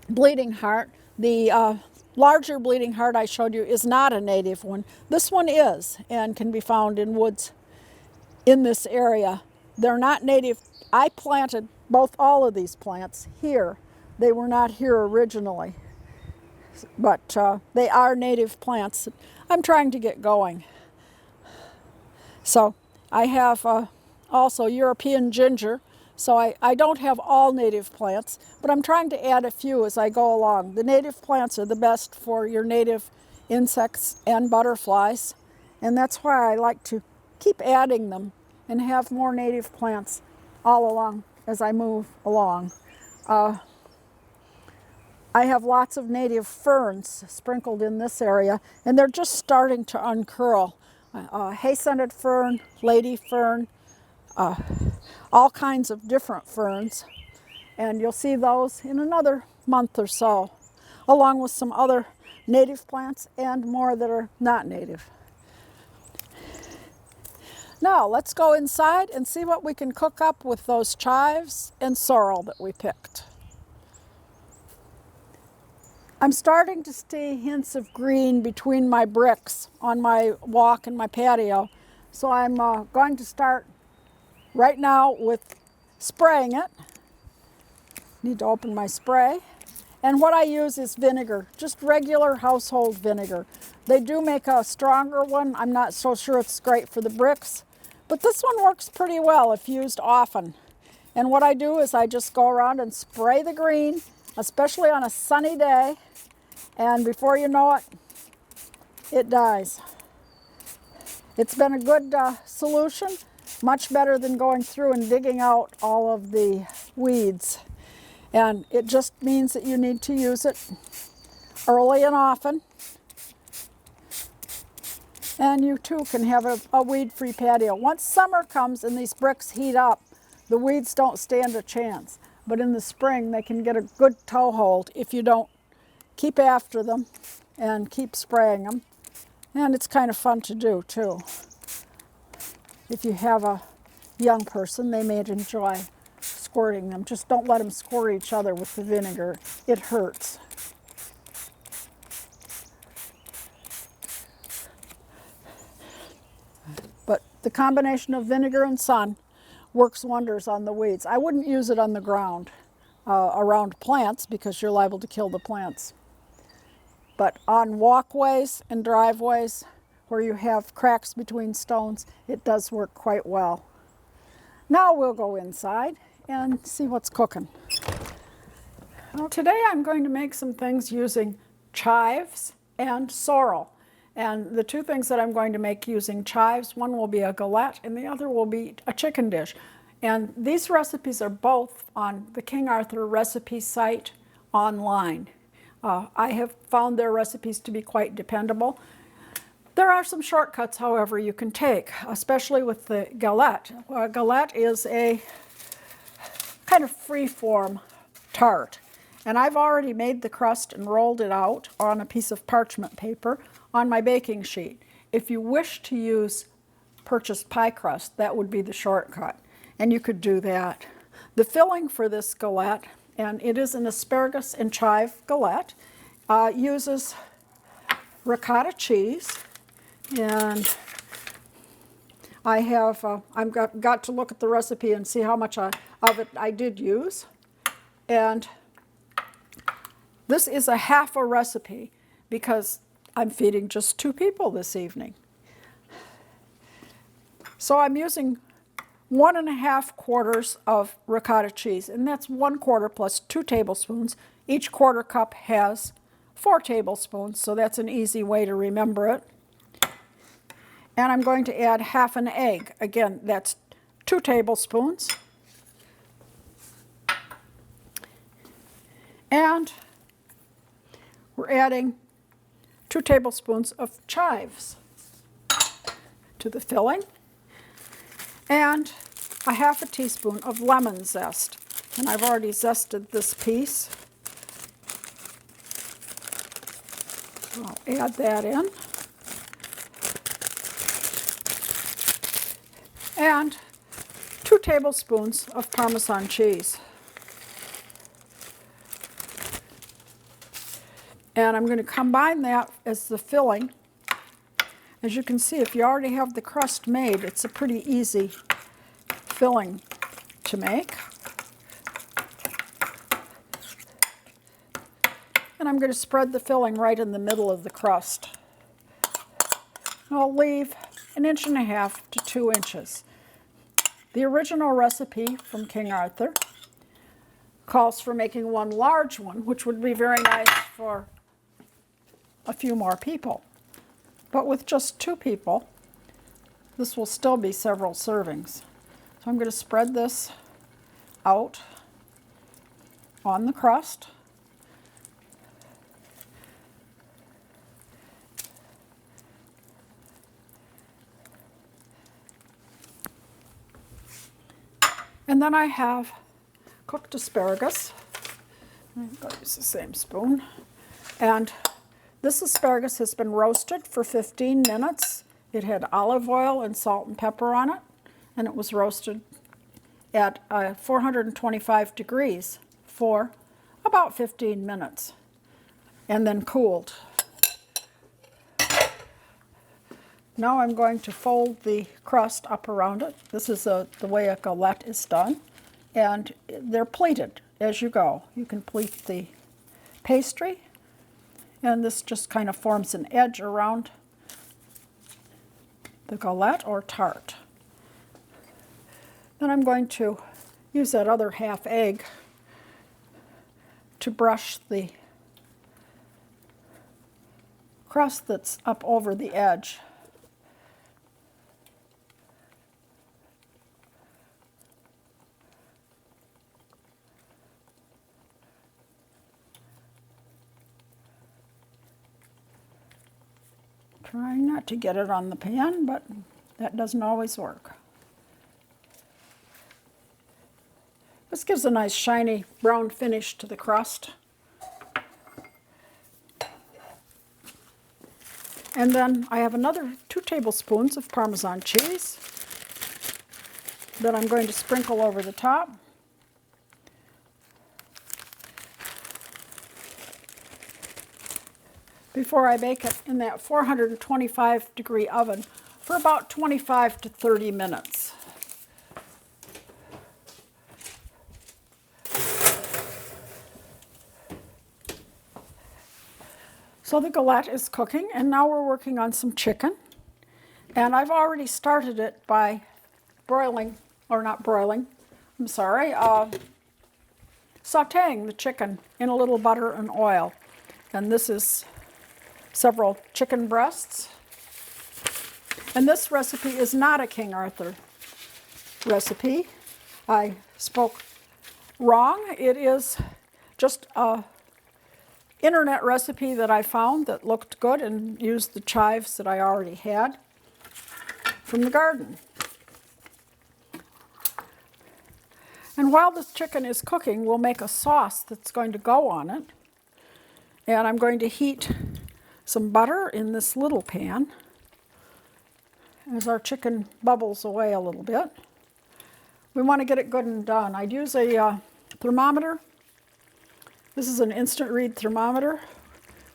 A: bleeding heart. The larger bleeding heart I showed you is not a native one. This one is, and can be found in woods in this area. They're not native. I planted all of these plants here. They were not here originally, but they are native plants. I'm trying to get going. So I have also European ginger. So I don't have all native plants, but I'm trying to add a few as I go along. The native plants are the best for your native insects and butterflies, and that's why I like to keep adding them and have more native plants all along as I move along. I have lots of native ferns sprinkled in this area, and they're just starting to uncurl. Hay-scented fern, lady fern, all kinds of different ferns, and you'll see those in another month or so, along with some other native plants and more that are not native. Now let's go inside and see what we can cook up with those chives and sorrel that we picked. I'm starting to see hints of green between my bricks on my walk and my patio, so I'm going to start right now with spraying it. Need to open my spray. And what I use is vinegar, just regular household vinegar. They do make a stronger one. I'm not so sure it's great for the bricks, but this one works pretty well if used often. And what I do is I just go around and spray the green, especially on a sunny day, and before you know it, it dies. It's been a good solution. Much better than going through and digging out all of the weeds. And it just means that you need to use it early and often. And you too can have a weed-free patio. Once summer comes and these bricks heat up, the weeds don't stand a chance. But in the spring, they can get a good toehold if you don't keep after them and keep spraying them. And it's kind of fun to do too. If you have a young person, they may enjoy squirting them. Just don't let them squirt each other with the vinegar. It hurts. But the combination of vinegar and sun works wonders on the weeds. I wouldn't use it on the ground around plants because you're liable to kill the plants. But on walkways and driveways, where you have cracks between stones, it does work quite well. Now we'll go inside and see what's cooking. Well, today I'm going to make some things using chives and sorrel. And the two things that I'm going to make using chives, one will be a galette and the other will be a chicken dish. And these recipes are both on the King Arthur recipe site online. I have found their recipes to be quite dependable. There are some shortcuts, however, you can take, especially with the galette. Galette is a kind of free-form tart. And I've already made the crust and rolled it out on a piece of parchment paper on my baking sheet. If you wish to use purchased pie crust, that would be the shortcut. And you could do that. The filling for this galette, and it is an asparagus and chive galette, uses ricotta cheese and I've got to look at the recipe and see how much of it I did use. And this is a half a recipe because I'm feeding just 2 people this evening. So I'm using 1½ quarters of ricotta cheese, and that's 1/4 plus 2 tablespoons. Each 1/4 cup has 4 tablespoons, so that's an easy way to remember it. And I'm going to add half an egg. Again, that's 2 tablespoons. And we're adding 2 tablespoons of chives to the filling, and a ½ teaspoon of lemon zest. And I've already zested this piece. So I'll add that in. And 2 tablespoons of Parmesan cheese. And I'm going to combine that as the filling. As you can see, if you already have the crust made, it's a pretty easy filling to make. And I'm going to spread the filling right in the middle of the crust. I'll leave 1½ to 2 inches. The original recipe from King Arthur calls for making 1 large one, which would be very nice for a few more people. But with just 2 people, this will still be several servings. So I'm going to spread this out on the crust. And then I have cooked asparagus. I'm going to use the same spoon. And this asparagus has been roasted for 15 minutes. It had olive oil and salt and pepper on it, and it was roasted at 425 degrees for about 15 minutes, and then cooled. Now I'm going to fold the crust up around it. This is the way a galette is done, and they're pleated as you go. You can pleat the pastry, and this just kind of forms an edge around the galette or tart. Then I'm going to use that other half egg to brush the crust that's up over the edge. Trying not to get it on the pan, but that doesn't always work. This gives a nice shiny brown finish to the crust. And then I have another 2 tablespoons of Parmesan cheese that I'm going to sprinkle over the top. Before I bake it in that 425 degree oven for about 25 to 30 minutes. So the galette is cooking, and now we're working on some chicken. And I've already started it by sauteing the chicken in a little butter and oil. And this is several chicken breasts. And this recipe is not a King Arthur recipe. I spoke wrong. It is just a internet recipe that I found that looked good and used the chives that I already had from the garden. And while this chicken is cooking, we'll make a sauce that's going to go on it. And I'm going to heat some butter in this little pan as our chicken bubbles away a little bit. We want to get it good and done. I'd use a thermometer. This is an instant read thermometer,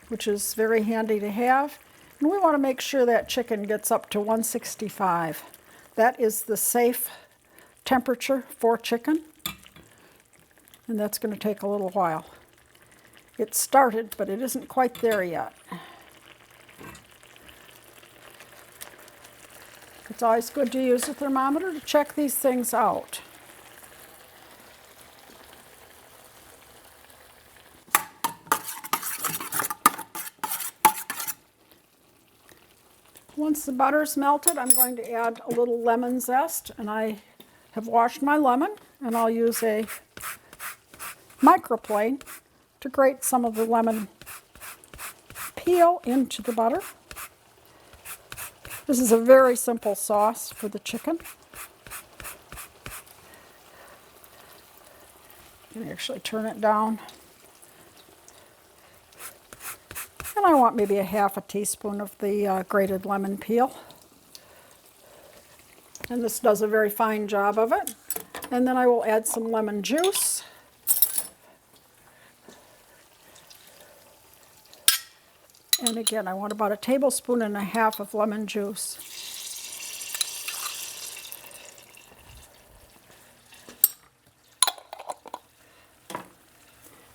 A: which is very handy to have. And we want to make sure that chicken gets up to 165. That is the safe temperature for chicken, and that's going to take a little while. It started, but it isn't quite there yet. It's always good to use a thermometer to check these things out. Once the butter's melted, I'm going to add a little lemon zest, and I have washed my lemon, and I'll use a microplane to grate some of the lemon peel into the butter. This is a very simple sauce for the chicken. You can actually turn it down. And I want maybe a half a teaspoon of the grated lemon peel. And this does a very fine job of it. And then I will add some lemon juice. And again, I want about 1.5 tablespoons of lemon juice.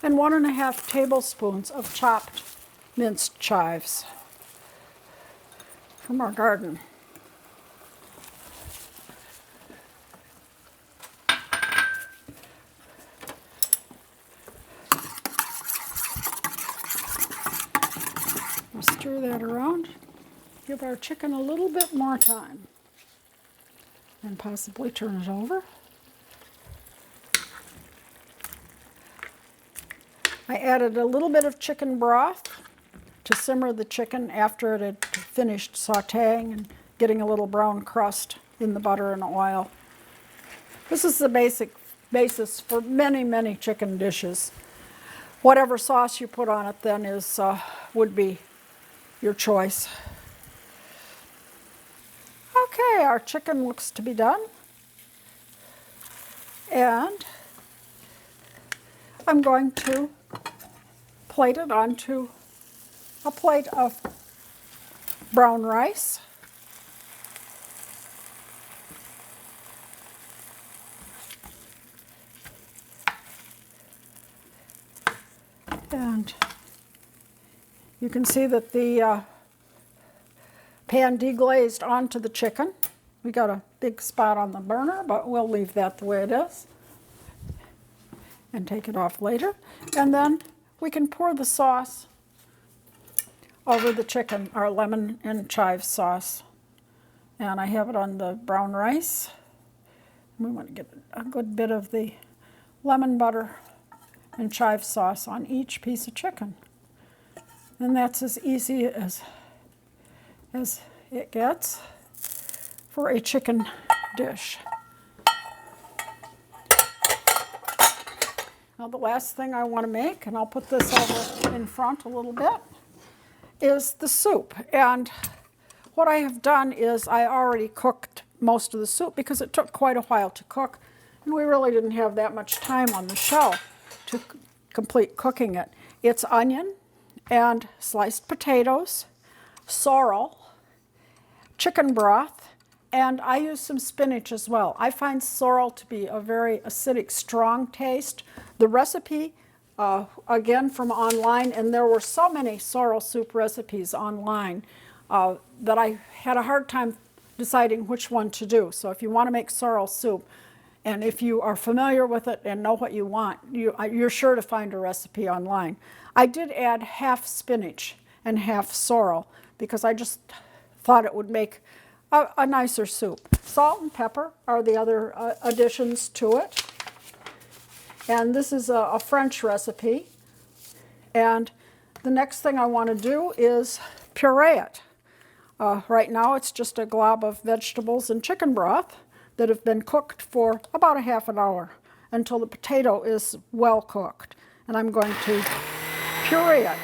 A: And 1.5 tablespoons of chopped minced chives from our garden. Stir that around, give our chicken a little bit more time, and possibly turn it over. I added a little bit of chicken broth to simmer the chicken after it had finished sauteing and getting a little brown crust in the butter and oil. This is the basis for many, many chicken dishes. Whatever sauce you put on it then would be your choice. Okay, our chicken looks to be done. And I'm going to plate it onto a plate of brown rice. And you can see that the pan deglazed onto the chicken. We got a big spot on the burner, but we'll leave that the way it is and take it off later. And then we can pour the sauce over the chicken, our lemon and chive sauce. And I have it on the brown rice. We want to get a good bit of the lemon butter and chive sauce on each piece of chicken. And that's as easy as it gets for a chicken dish. Now the last thing I want to make, and I'll put this over in front a little bit, is the soup. And what I have done is I already cooked most of the soup because it took quite a while to cook, and we really didn't have that much time on the show to complete cooking it. It's onion and sliced potatoes, sorrel, chicken broth, and I use some spinach as well. I find sorrel to be a very acidic, strong taste. The recipe, again from online, and there were so many sorrel soup recipes online that I had a hard time deciding which one to do. So if you want to make sorrel soup, and if you are familiar with it and know what you want, you're sure to find a recipe online. I did add half spinach and half sorrel because I just thought it would make a nicer soup. Salt and pepper are the other additions to it. And this is a French recipe. And the next thing I want to do is puree it. Right now it's just a glob of vegetables and chicken broth that have been cooked for about a half an hour until the potato is well cooked. And I'm going to puree it.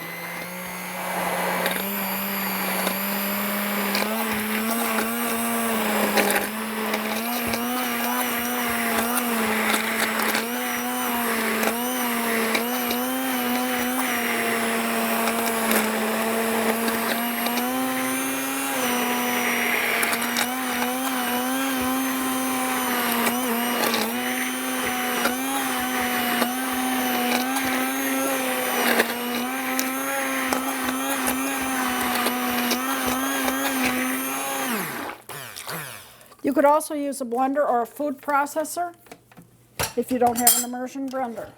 A: You could also use a blender or a food processor if you don't have an immersion blender.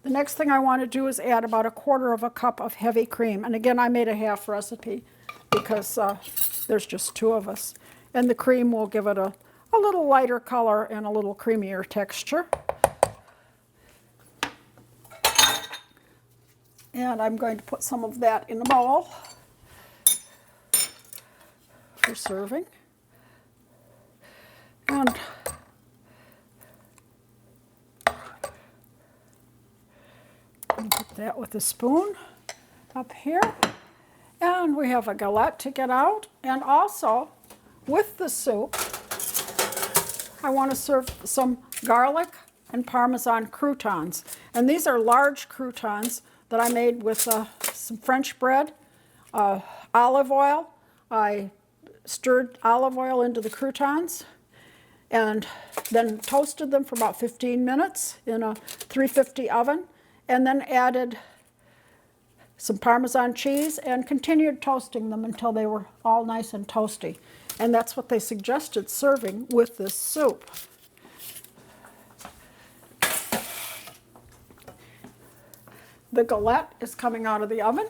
A: The next thing I want to do is add about 1/4 cup of heavy cream. And again, I made a half recipe because there's just 2 of us. And the cream will give it a little lighter color and a little creamier texture. And I'm going to put some of that in a bowl for serving. And put that with a spoon up here. And we have a galette to get out. And also, with the soup, I want to serve some garlic and Parmesan croutons. And these are large croutons that I made with some French bread, olive oil. I stirred olive oil into the croutons and then toasted them for about 15 minutes in a 350 oven, and then added some Parmesan cheese and continued toasting them until they were all nice and toasty. And that's what they suggested serving with this soup. The galette is coming out of the oven,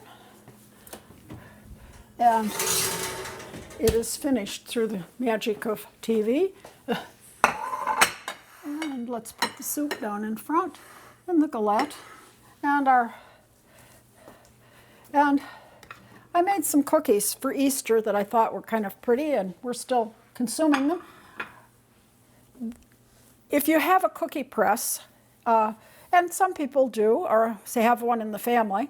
A: and it is finished through the magic of TV. And let's put the soup down in front and the galette. And I made some cookies for Easter that I thought were kind of pretty, and we're still consuming them. If you have a cookie press, and some people do, or say have one in the family,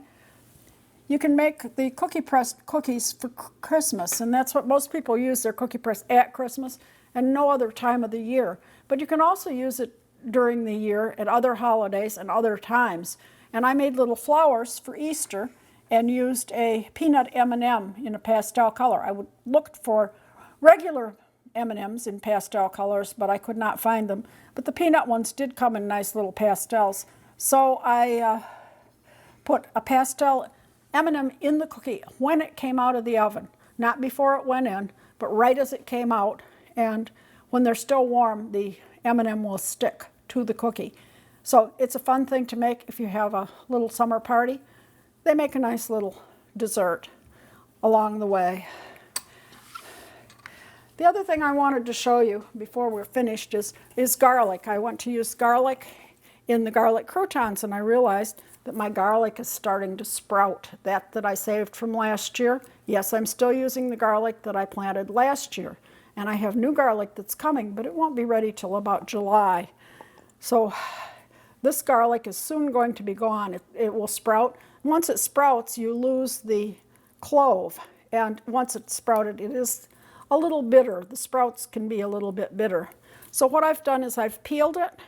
A: you can make the cookie press cookies for Christmas, and that's what most people use their cookie press at Christmas and no other time of the year. But you can also use it during the year at other holidays and other times. And I made little flowers for Easter and used a peanut M&M in a pastel color. I looked for regular M&Ms in pastel colors, but I could not find them. But the peanut ones did come in nice little pastels. So I put a pastel M&M in the cookie when it came out of the oven. Not before it went in, but right as it came out. And when they're still warm, the M&M will stick to the cookie. So it's a fun thing to make if you have a little summer party. They make a nice little dessert along the way. The other thing I wanted to show you before we're finished is garlic. I want to use garlic in the garlic croutons, and I realized that my garlic is starting to sprout. That I saved from last year. Yes, I'm still using the garlic that I planted last year. And I have new garlic that's coming, but it won't be ready till about July. So this garlic is soon going to be gone. It will sprout. Once it sprouts, you lose the clove. And once it's sprouted, it is a little bitter. The sprouts can be a little bit bitter. So what I've done is I've peeled it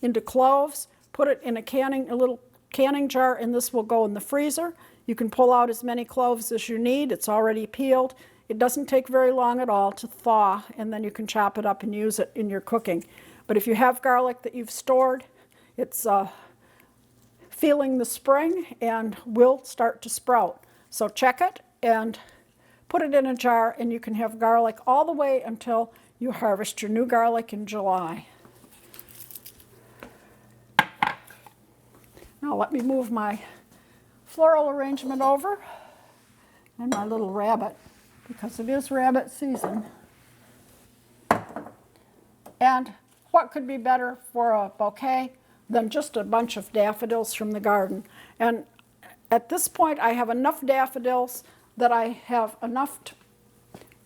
A: into cloves, put it in a little canning jar, and this will go in the freezer. You can pull out as many cloves as you need. It's already peeled. It doesn't take very long at all to thaw, and then you can chop it up and use it in your cooking. But if you have garlic that you've stored, it's feeling the spring and will start to sprout. So check it and put it in a jar, and you can have garlic all the way until you harvest your new garlic in July. Now let me move my floral arrangement over and my little rabbit, because it is rabbit season. And what could be better for a bouquet than just a bunch of daffodils from the garden? And at this point, I have enough daffodils that I have enough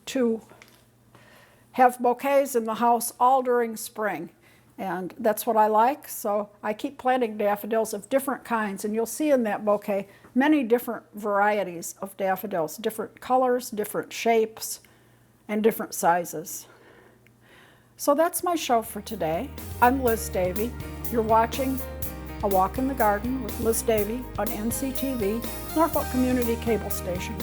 A: to have bouquets in the house all during spring. And that's what I like, so I keep planting daffodils of different kinds, and you'll see in that bouquet many different varieties of daffodils, different colors, different shapes, and different sizes. So that's my show for today. I'm Liz Davey. You're watching A Walk in the Garden with Liz Davey on NCTV, Norfolk Community Cable Station.